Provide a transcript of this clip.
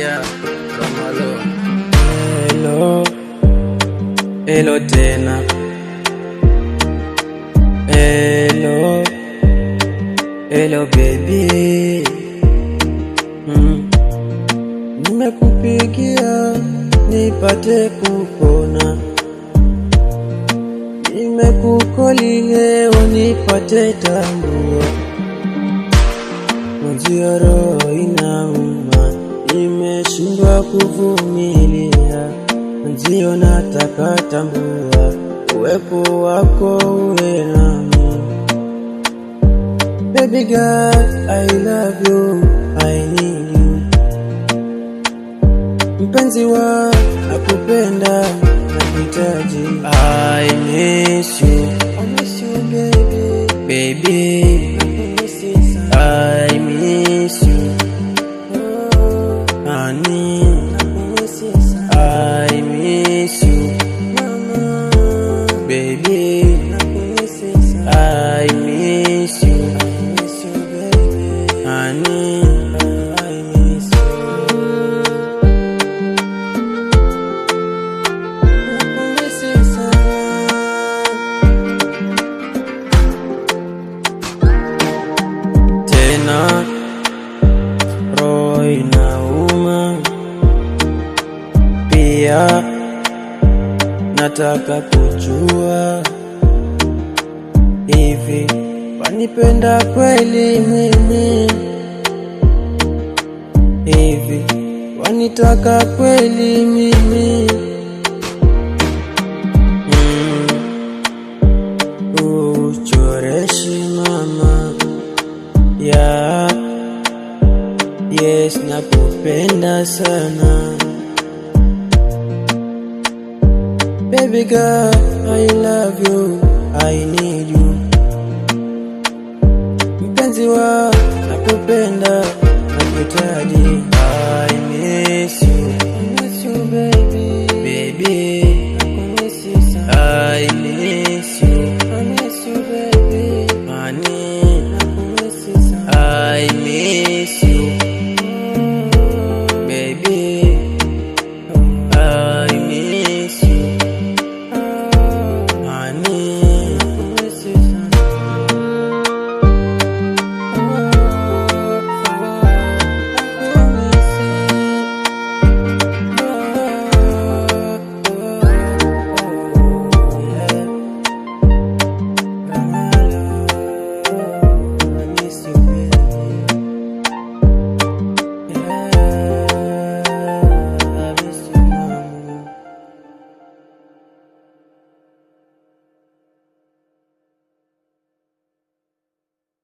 Yeah, from alone. Hello, hello tena. Hello, hello baby. Nimekupigia nipate kupona, nimekukoli leo nipate tambua. Mwenzio roho inauma, nimeshindwa kuvumilia. Mwenzio nataka tambua, uwepo wako uwe nami. Baby girl, I love you, I need you. Mpenzi wa nakupenda, nakuhitaji. I miss you, baby. I miss you, honey. I miss you, baby. I miss you, honey. Tena roho inauma, pia nataka kujua, hivi wanipenda kweli mimi? Hivi wanitaka kweli mimi? Uchoreshi mama, yeah, yes, nakupenda sana. Baby girl, I love you, I need you. Mpenzi wa